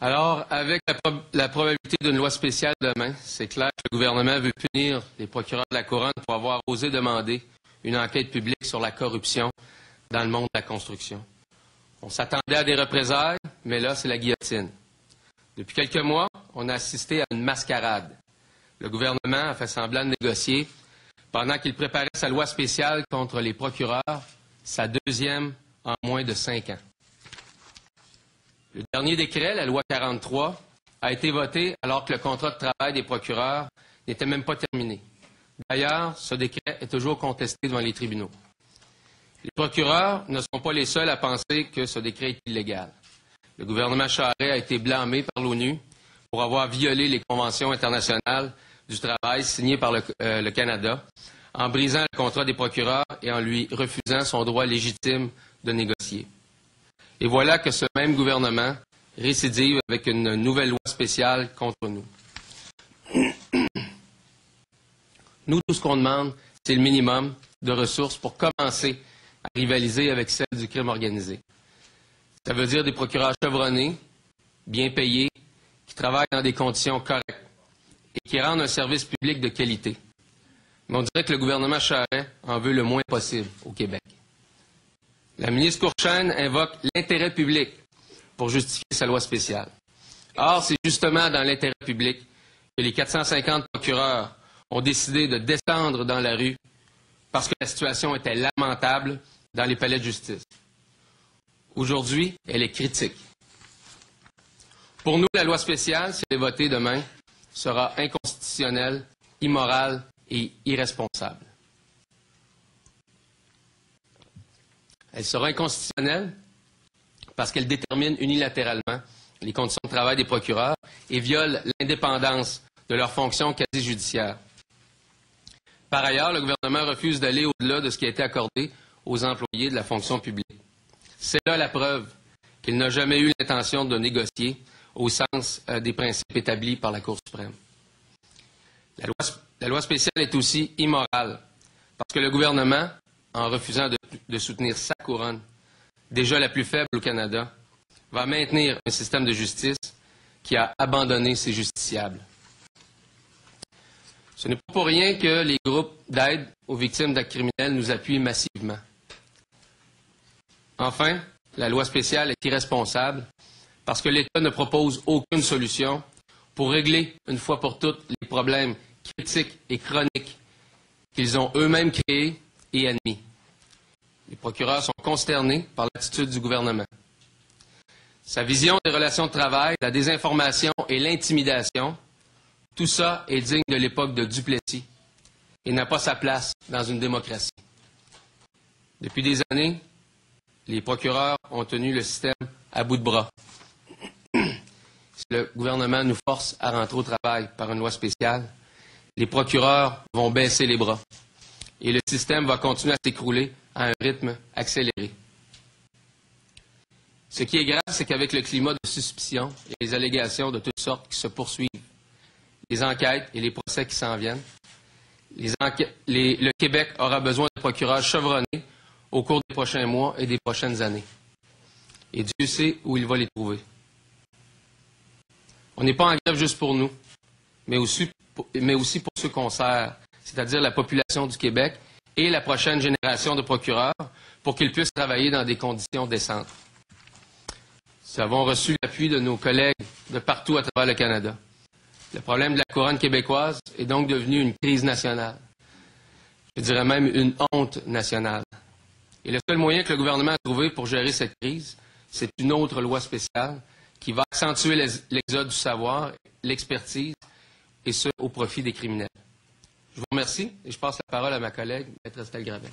Alors, avec la probabilité d'une loi spéciale demain, c'est clair que le gouvernement veut punir les procureurs de la Couronne pour avoir osé demander une enquête publique sur la corruption dans le monde de la construction. On s'attendait à des représailles, mais là, c'est la guillotine. Depuis quelques mois, on a assisté à une mascarade. Le gouvernement a fait semblant de négocier pendant qu'il préparait sa loi spéciale contre les procureurs, sa deuxième en moins de 5 ans. Le dernier décret, la loi 43, a été voté alors que le contrat de travail des procureurs n'était même pas terminé. D'ailleurs, ce décret est toujours contesté devant les tribunaux. Les procureurs ne sont pas les seuls à penser que ce décret est illégal. Le gouvernement Charest a été blâmé par l'ONU pour avoir violé les conventions internationales du travail signées par le Canada, en brisant le contrat des procureurs et en lui refusant son droit légitime de négocier. Et voilà que ce même gouvernement récidive avec une nouvelle loi spéciale contre nous. Nous, tout ce qu'on demande, c'est le minimum de ressources pour commencer à rivaliser avec celle du crime organisé. Ça veut dire des procureurs chevronnés, bien payés, qui travaillent dans des conditions correctes et qui rendent un service public de qualité. Mais on dirait que le gouvernement Charest en veut le moins possible au Québec. La ministre Courchaine invoque l'intérêt public pour justifier sa loi spéciale. Or, c'est justement dans l'intérêt public que les 450 procureurs ont décidé de descendre dans la rue parce que la situation était lamentable dans les palais de justice. Aujourd'hui, elle est critique. Pour nous, la loi spéciale, si elle est votée demain, sera inconstitutionnelle, immorale et irresponsable. Elle sera inconstitutionnelle parce qu'elle détermine unilatéralement les conditions de travail des procureurs et viole l'indépendance de leurs fonctions quasi-judiciaires. Par ailleurs, le gouvernement refuse d'aller au-delà de ce qui a été accordé aux employés de la fonction publique. C'est là la preuve qu'il n'a jamais eu l'intention de négocier au sens des principes établis par la Cour suprême. La loi spéciale est aussi immorale parce que le gouvernement, en refusant de soutenir sa couronne, déjà la plus faible au Canada, va maintenir un système de justice qui a abandonné ses justiciables. Ce n'est pas pour rien que les groupes d'aide aux victimes d'actes criminels nous appuient massivement. Enfin, la loi spéciale est irresponsable parce que l'État ne propose aucune solution pour régler une fois pour toutes les problèmes critiques et chroniques qu'ils ont eux-mêmes créés et admis. Les procureurs sont consternés par l'attitude du gouvernement. Sa vision des relations de travail, la désinformation et l'intimidation, tout ça est digne de l'époque de Duplessis et n'a pas sa place dans une démocratie. Depuis des années, les procureurs ont tenu le système à bout de bras. Si le gouvernement nous force à rentrer au travail par une loi spéciale, les procureurs vont baisser les bras et le système va continuer à s'écrouler à un rythme accéléré. Ce qui est grave, c'est qu'avec le climat de suspicion et les allégations de toutes sortes qui se poursuivent, les enquêtes et les procès qui s'en viennent, le Québec aura besoin de procureurs chevronnés au cours des prochains mois et des prochaines années. Et Dieu sait où il va les trouver. On n'est pas en grève juste pour nous, mais aussi pour ceux qu'on sert, c'est-à-dire la population du Québec et la prochaine génération de procureurs, pour qu'ils puissent travailler dans des conditions décentes. Nous avons reçu l'appui de nos collègues de partout à travers le Canada. Le problème de la couronne québécoise est donc devenu une crise nationale. Je dirais même une honte nationale. Et le seul moyen que le gouvernement a trouvé pour gérer cette crise, c'est une autre loi spéciale qui va accentuer l'exode du savoir, l'expertise, et ce, au profit des criminels. Je vous remercie et je passe la parole à ma collègue, Maître Estelle Gravel.